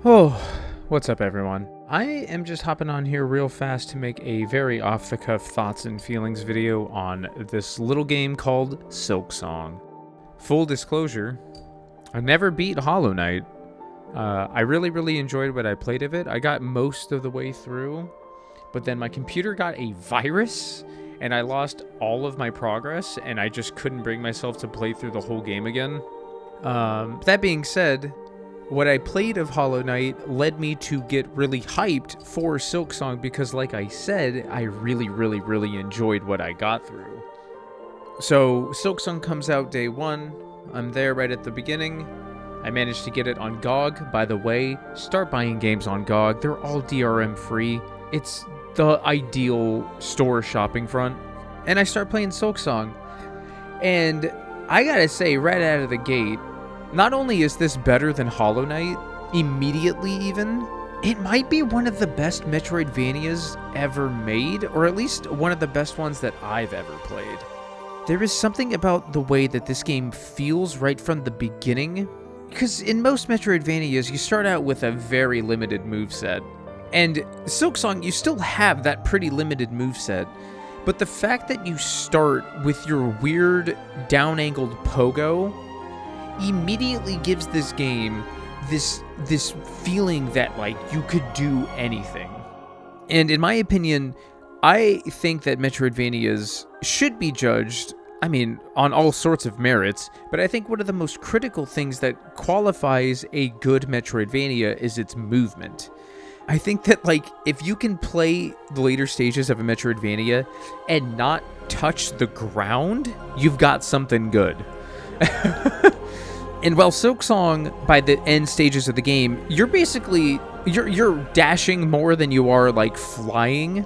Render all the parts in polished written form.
Oh, what's up, everyone? I am just hopping on here real fast to make a very off-the-cuff thoughts and feelings video on this little game called Silksong. Full disclosure, I never beat Hollow Knight. I really enjoyed what I played of it. I got most of the way through, but then my computer got a virus, and I lost all of my progress, and I just couldn't bring myself to play through the whole game again. That being said, what I played of Hollow Knight led me to get really hyped for Silksong because, like I said, I really enjoyed what I got through. So, Silksong comes out day one. I'm there right at the beginning. I managed to get it on GOG. By the way, start buying games on GOG. They're all DRM free. It's the ideal store shopping front. And I start playing Silksong. And I gotta say, right out of the gate, not only is this better than Hollow Knight, immediately even, it might be one of the best Metroidvanias ever made, or at least one of the best ones that I've ever played. There is something about the way that this game feels right from the beginning, because in most Metroidvanias, you start out with a very limited moveset, and Silksong, you still have that pretty limited moveset, but the fact that you start with your weird down-angled pogo immediately gives this game this feeling that, like, you could do anything. And in my opinion, I think that Metroidvanias should be judged, I mean, on all sorts of merits, but I think one of the most critical things that qualifies a good Metroidvania is its movement. I think that, like, if you can play the later stages of a Metroidvania and not touch the ground, you've got something good. And while Silksong, by the end stages of the game, you're basically, you're dashing more than you are, like, flying.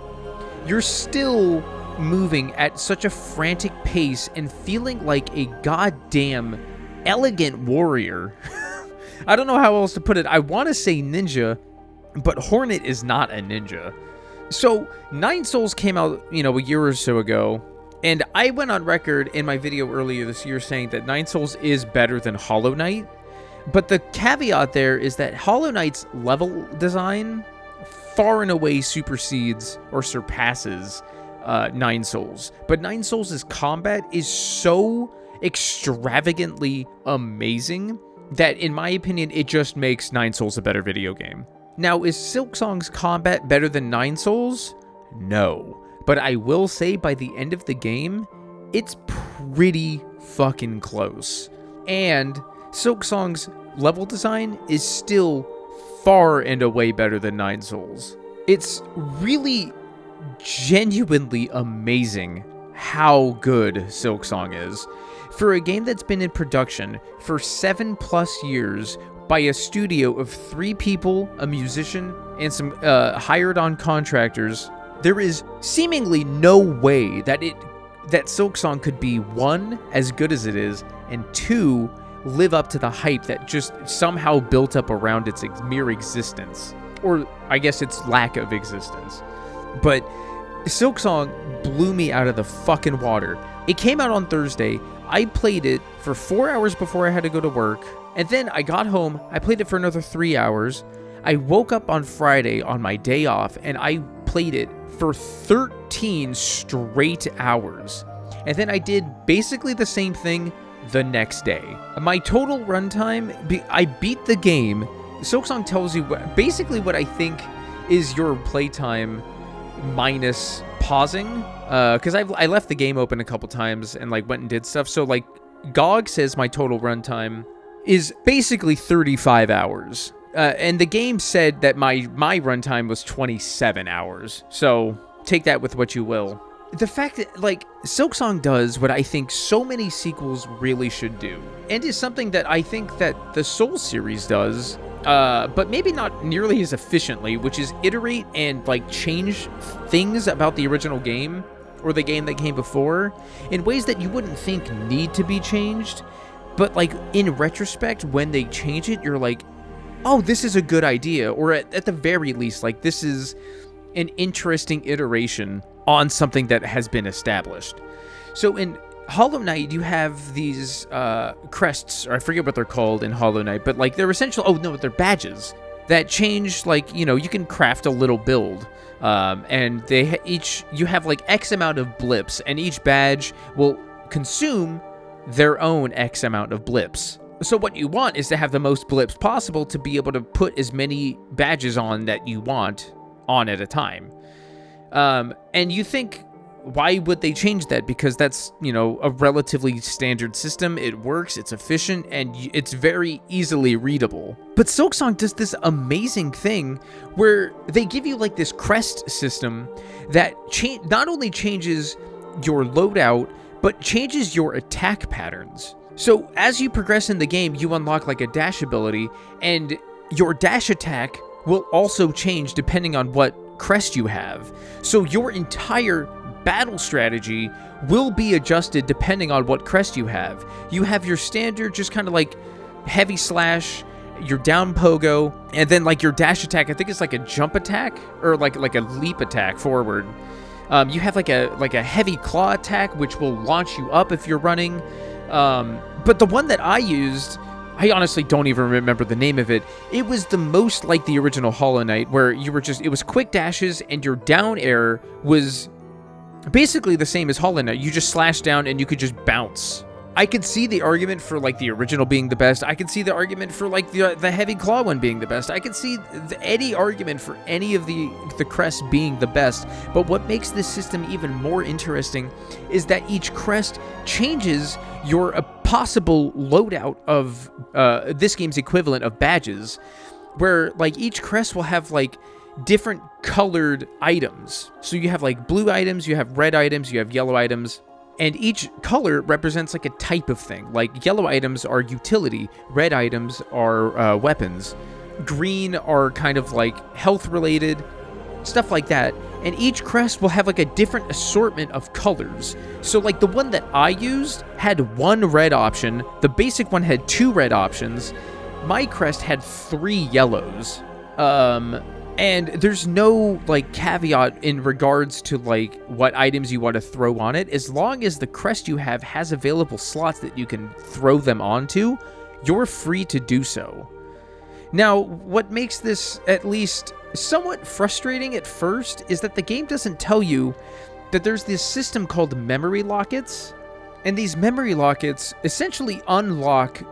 You're still moving at such a frantic pace and feeling like a goddamn elegant warrior. I don't know how else to put it. I want to say ninja, but Hornet is not a ninja. So, Nine Souls came out, a year or so ago. And I went on record in my video earlier this year saying that Nine Souls is better than Hollow Knight. But the caveat there is that Hollow Knight's level design far and away supersedes or surpasses Nine Souls. But Nine Souls' combat is so extravagantly amazing that, in my opinion, it just makes Nine Souls a better video game. Now, is Silksong's combat better than Nine Souls? No. But I will say, by the end of the game, it's pretty fucking close. And Silksong's level design is still far and away better than Nine Souls. It's really genuinely amazing how good Silksong is. For a game that's been in production for 7+ years by a studio of 3 people, a musician, and some hired-on contractors, there is seemingly no way that Silksong could be, 1, as good as it is, and 2, live up to the hype that just somehow built up around its mere existence. Or, I guess, its lack of existence. But Silksong blew me out of the fucking water. It came out on Thursday. I played it for 4 hours before I had to go to work. And then I got home. I played it for another 3 hours. I woke up on Friday on my day off, and I played it for 13 straight hours. And then I did basically the same thing the next day. My total runtime, I beat the game. Silksong tells you basically what I think is your playtime minus pausing. Because I left the game open a couple times and, like, went and did stuff. So, like, GOG says my total runtime is basically 35 hours. And the game said that my runtime was 27 hours. So take that with what you will. The fact that, like, Silksong does what I think so many sequels really should do, and is something that I think that the Souls series does, but maybe not nearly as efficiently, which is iterate and, like, change things about the original game or the game that came before in ways that you wouldn't think need to be changed. But, like, in retrospect, when they change it, you're like, oh, this is a good idea, or at the very least, like, this is an interesting iteration on something that has been established. So in Hollow Knight, you have these crests, or I forget what they're called in Hollow Knight, but, like, they're essentially, they're badges. that change, like, you know, you can craft a little build. And you have like X amount of blips, and each badge will consume their own X amount of blips. So what you want is to have the most blips possible to be able to put as many badges on that you want on at a time. And you think, why would they change that? Because that's, you know, a relatively standard system. It works, it's efficient, and it's very easily readable. But Silksong does this amazing thing where they give you like this Crest system that not only changes your loadout, but changes your attack patterns. So as you progress in the game, you unlock like a dash ability, and your dash attack will also change depending on what crest you have. So your entire battle strategy will be adjusted depending on what crest you have. You have your standard, just kind of like heavy slash, your down pogo, and then like your dash attack. I think it's like a jump attack or like a leap attack forward. You have like a heavy claw attack, which will launch you up if you're running. But the one that I used, I honestly don't even remember the name of it. It was the most like the original Hollow Knight, where it was quick dashes, and your down air was basically the same as Hollow Knight. You just slash down and you could just bounce. I could see the argument for like the original being the best. I could see the argument for like the heavy claw one being the best. I could see any argument for any of the crests being the best. But what makes this system even more interesting is that each crest changes your possible loadout of this game's equivalent of badges, where like each crest will have like different colored items. So you have like blue items, you have red items, you have yellow items, and each color represents like a type of thing. Like yellow items are utility, red items are weapons, green are kind of like health related, stuff like that. And each crest will have like a different assortment of colors. So like the one that I used had one red option, the basic one had 2 red options, my crest had 3 yellows. And there's no like caveat in regards to like what items you want to throw on it. As long as the crest you have has available slots that you can throw them onto, you're free to do so. Now, what makes this at least somewhat frustrating at first is that the game doesn't tell you that there's this system called memory lockets, and these memory lockets essentially unlock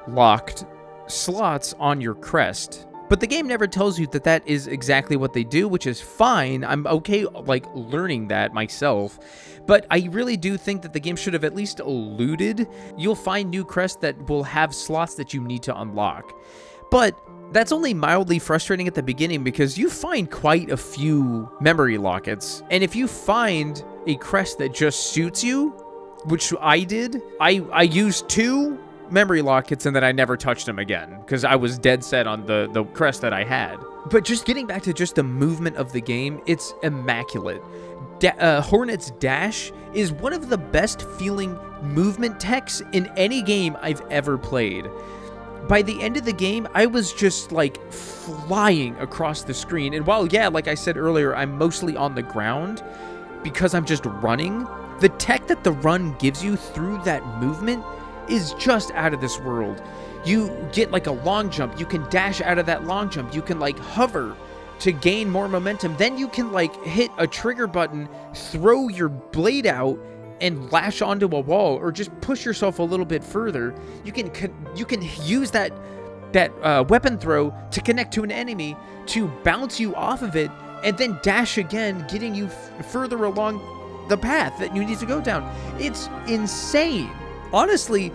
locked slots on your crest. But the game never tells you that that is exactly what they do, which is fine. I'm okay like learning that myself. But I really do think that the game should have at least alluded. You'll find new crests that will have slots that you need to unlock. But that's only mildly frustrating at the beginning, because you find quite a few memory lockets. And if you find a crest that just suits you, which I did, I used 2 memory lockets, and then I never touched them again because I was dead set on the crest that I had. But just getting back to just the movement of the game, it's immaculate. Hornet's Dash is one of the best feeling movement techs in any game I've ever played. By the end of the game, I was just like flying across the screen. And while, yeah, like I said earlier, I'm mostly on the ground because I'm just running, the tech that the run gives you through that movement is just out of this world. You get like a long jump, you can dash out of that long jump, you can like hover to gain more momentum, then you can like hit a trigger button, throw your blade out and lash onto a wall, or just push yourself a little bit further. You can use that weapon throw to connect to an enemy to bounce you off of it, and then dash again, getting you further along the path that you need to go down. It's insane. Honestly,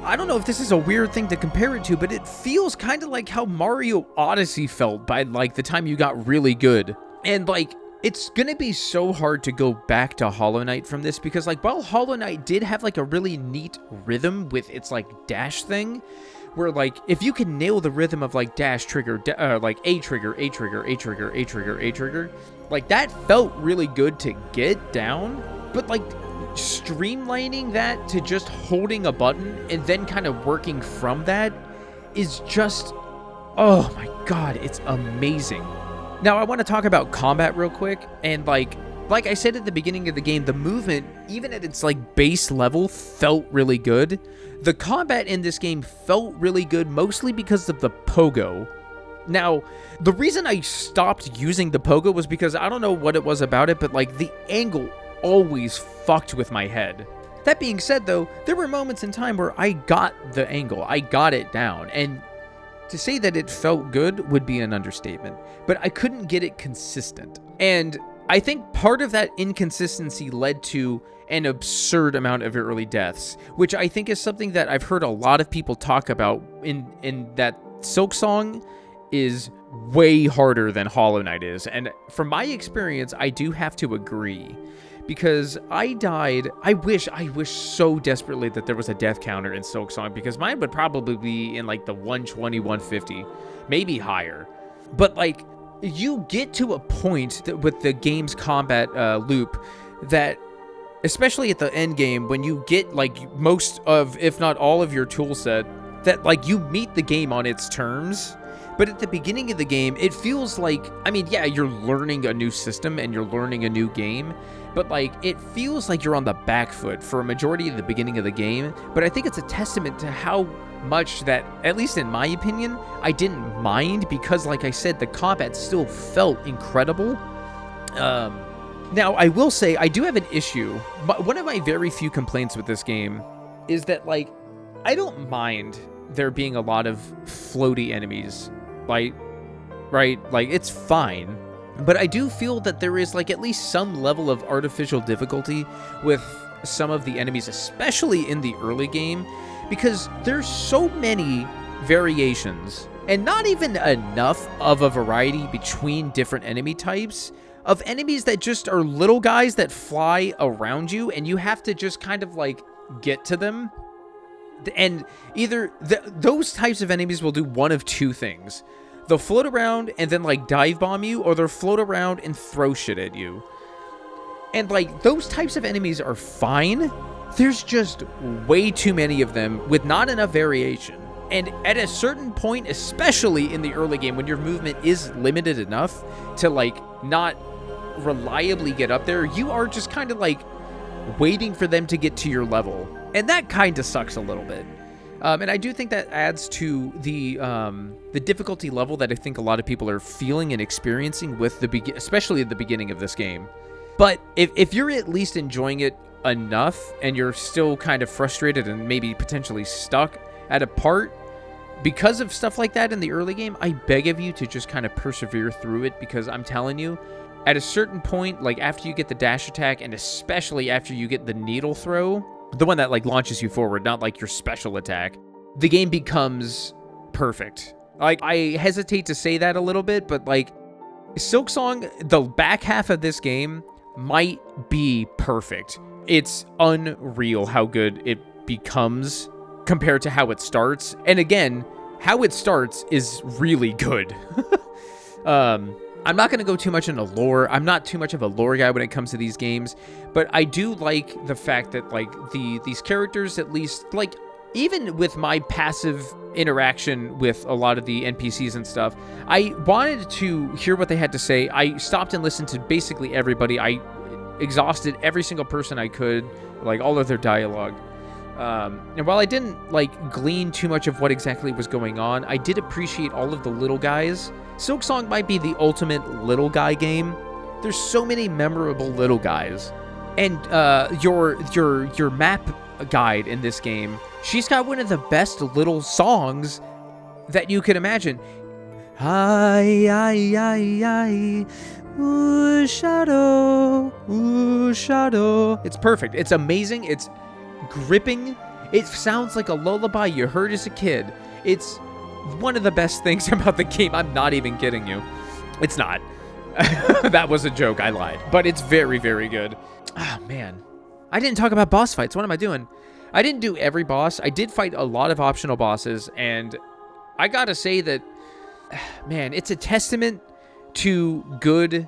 I don't know if this is a weird thing to compare it to, but it feels kind of like how Mario Odyssey felt by like the time you got really good. And like, it's gonna be so hard to go back to Hollow Knight from this, because like, while Hollow Knight did have like a really neat rhythm with its like dash thing, where like, if you can nail the rhythm of like dash trigger, like A trigger, A trigger, A trigger, A trigger, A trigger, like that felt really good to get down. But like, streamlining that to just holding a button and then kind of working from that is just, oh my god, it's amazing. Now I want to talk about combat real quick, and like I said at the beginning of the game, the movement, even at its like base level, felt really good. The combat in this game felt really good, mostly because of the pogo. Now, the reason I stopped using the pogo was because I don't know what it was about it, but like the angle always fucked with my head. That being said, though, there were moments in time where I got the angle. I got it down. And to say that it felt good would be an understatement. But I couldn't get it consistent. And I think part of that inconsistency led to an absurd amount of early deaths, which I think is something that I've heard a lot of people talk about in that Silksong is way harder than Hollow Knight is. And from my experience, I do have to agree. Because I died, I wish so desperately that there was a death counter in Silksong, because mine would probably be in like the 120, 150, maybe higher. But like, you get to a point that with the game's combat loop that, especially at the end game, when you get like most of, if not all of your tool set, that like you meet the game on its terms. But at the beginning of the game, it feels like, I mean, yeah, you're learning a new system and you're learning a new game, but like, it feels like you're on the back foot for a majority of the beginning of the game. But I think it's a testament to how much that, at least in my opinion, I didn't mind, because like I said, the combat still felt incredible. Now, I will say, I do have an issue, but one of my very few complaints with this game is that, like, I don't mind there being a lot of floaty enemies, like, right? Like, it's fine. But I do feel that there is, like, at least some level of artificial difficulty with some of the enemies, especially in the early game, because there's so many variations and not even enough of a variety between different enemy types, of enemies that just are little guys that fly around you and you have to just kind of like get to them. And either those types of enemies will do one of two things. They'll float around and then like dive bomb you, or they'll float around and throw shit at you. And like, those types of enemies are fine. There's just way too many of them with not enough variation. And at a certain point, especially in the early game, when your movement is limited enough to like not reliably get up there, you are just kind of like waiting for them to get to your level. And that kind of sucks a little bit. And I do think that adds to the difficulty level that I think a lot of people are feeling and experiencing with especially at the beginning of this game. But if you're at least enjoying it enough and you're still kind of frustrated and maybe potentially stuck at a part because of stuff like that in the early game, I beg of you to just kind of persevere through it, because I'm telling you, at a certain point, like after you get the dash attack, and especially after you get the needle throw, the one that like launches you forward, not like your special attack, the game becomes perfect. Like, I hesitate to say that a little bit, but like, Silksong, the back half of this game might be perfect. It's unreal how good it becomes compared to how it starts. And again, how it starts is really good. I'm not going to go too much into lore. I'm not too much of a lore guy when it comes to these games, but I do like the fact that like these characters, at least, like, even with my passive interaction with a lot of the NPCs and stuff, I wanted to hear what they had to say. I stopped and listened to basically everybody. I exhausted every single person I could, like all of their dialogue. And while I didn't like glean too much of what exactly was going on, I did appreciate all of the little guys. Silksong might be the ultimate little guy game. There's so many memorable little guys. And your map guide in this game, she's got one of the best little songs that you could imagine. Hi, ay, ay, ay. Ooh, shadow. Ooh, shadow. It's perfect. It's amazing. It's gripping. It sounds like a lullaby you heard as a kid. It's one of the best things about the game. I'm not even kidding you. It's not. That was a joke. I lied. But it's very, very good. Ah, man. I didn't talk about boss fights. What am I doing? I didn't do every boss. I did fight a lot of optional bosses, and I gotta say that, man, it's a testament to good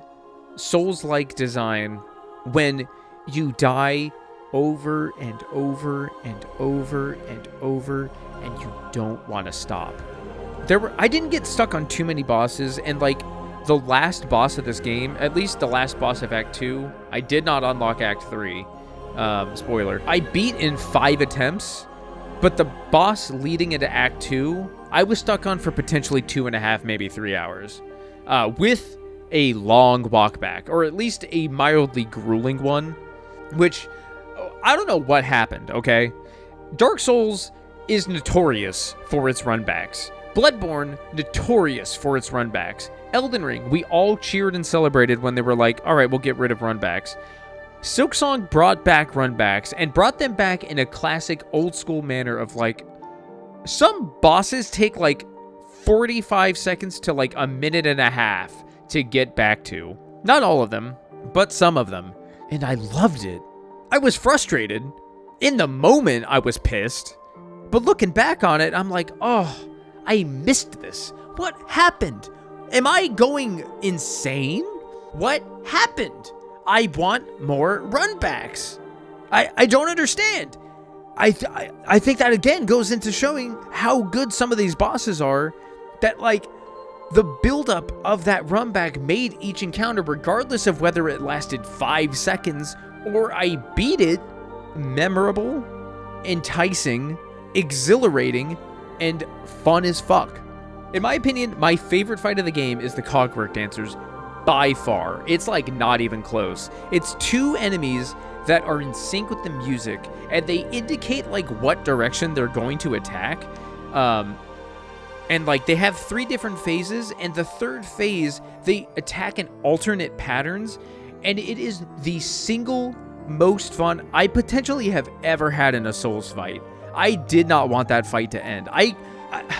Souls-like design when you die over and over and over and over, and you don't want to stop. I didn't get stuck on too many bosses, and like the last boss of this game, at least the last boss of Act 2, I did not unlock Act 3. Spoiler. I beat in 5 attempts, but the boss leading into Act 2 I was stuck on for potentially 2.5, maybe 3 hours, with a long walk back, or at least a mildly grueling one, which I don't know what happened, okay? Dark Souls is notorious for its runbacks. Bloodborne, notorious for its runbacks. Elden Ring, we all cheered and celebrated when they were like, all right, we'll get rid of runbacks. Silksong brought back runbacks and brought them back in a classic old school manner of like, some bosses take like 45 seconds to like a minute and a half to get back to. Not all of them, but some of them. And I loved it. I was frustrated. In the moment, I was pissed. But looking back on it, I'm like, oh, I missed this. What happened? Am I going insane? What happened? I want more runbacks. I don't understand. I think that, again, goes into showing how good some of these bosses are, that, like, the buildup of that runback made each encounter, regardless of whether it lasted 5 seconds or I beat it, memorable, enticing, exhilarating, and fun as fuck. In my opinion, my favorite fight of the game is the Cogwork Dancers, by far. It's like not even close. It's 2 enemies that are in sync with the music, and they indicate like what direction they're going to attack. And like they have 3 different phases, and the 3rd phase, they attack in alternate patterns, and it is the single most fun I potentially have ever had in a Souls fight. I did not want that fight to end.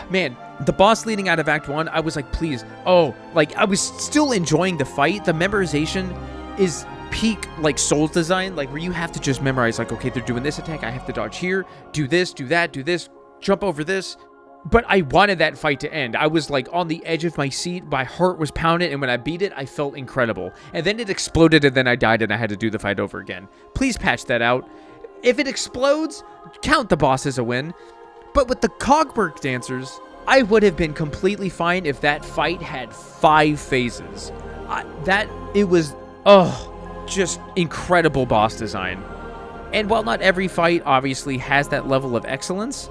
Man, the boss leading out of Act 1, I was like, please. Oh, like I was still enjoying the fight. The memorization is peak like Souls design, like where you have to just memorize like, okay, they're doing this attack, I have to dodge here, do this, do that, do this, jump over this. But I wanted that fight to end. I was like on the edge of my seat. My heart was pounding, and when I beat it, I felt incredible. And then it exploded, and then I died, and I had to do the fight over again. Please patch that out. If it explodes, count the boss as a win. But with the Cogwork Dancers, I would have been completely fine if that fight had 5 phases. It was, just incredible boss design. And while not every fight obviously has that level of excellence,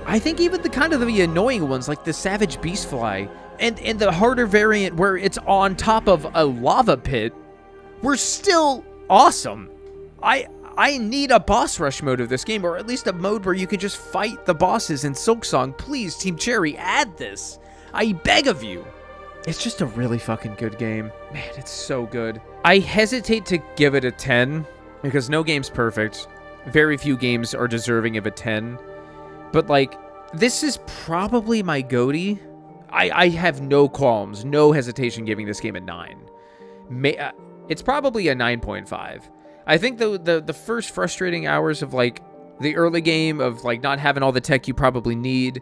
I think even the kind of the annoying ones, like the Savage Beastfly, and the harder variant where it's on top of a lava pit, were still awesome. I need a boss rush mode of this game, or at least a mode where you can just fight the bosses in Silksong. Please, Team Cherry, add this. I beg of you. It's just a really fucking good game. Man, it's so good. I hesitate to give it a 10, because no game's perfect. Very few games are deserving of a 10. But, like, this is probably my GOATY. I have no qualms, no hesitation giving this game a 9. It's probably a 9.5. I think the first frustrating hours of, like, the early game of, like, not having all the tech you probably need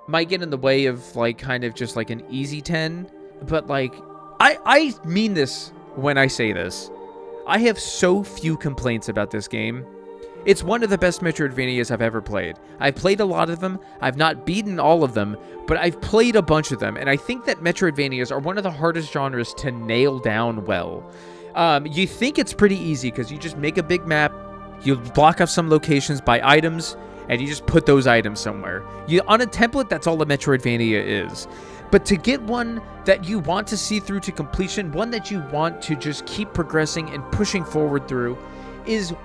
might get in the way of, like, kind of just, like, an easy 10. But, like, I mean this when I say this. I have so few complaints about this game. It's one of the best Metroidvanias I've ever played. I've played a lot of them. I've not beaten all of them, but I've played a bunch of them, and I think that Metroidvanias are one of the hardest genres to nail down well. You think it's pretty easy because you just make a big map, you block off some locations by items, and you just put those items somewhere. On a template, that's all a Metroidvania is. But to get one that you want to see through to completion, one that you want to just keep progressing and pushing forward through, is,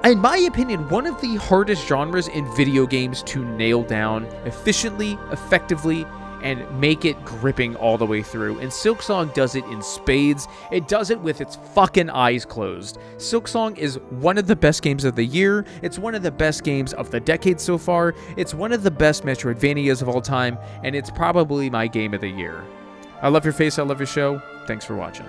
in my opinion, one of the hardest genres in video games to nail down efficiently, effectively, and make it gripping all the way through. And Silksong does it in spades. It does it with its fucking eyes closed. Silksong is one of the best games of the year. It's one of the best games of the decade so far. It's one of the best Metroidvanias of all time, and it's probably my game of the year. I love your face. I love your show. Thanks for watching.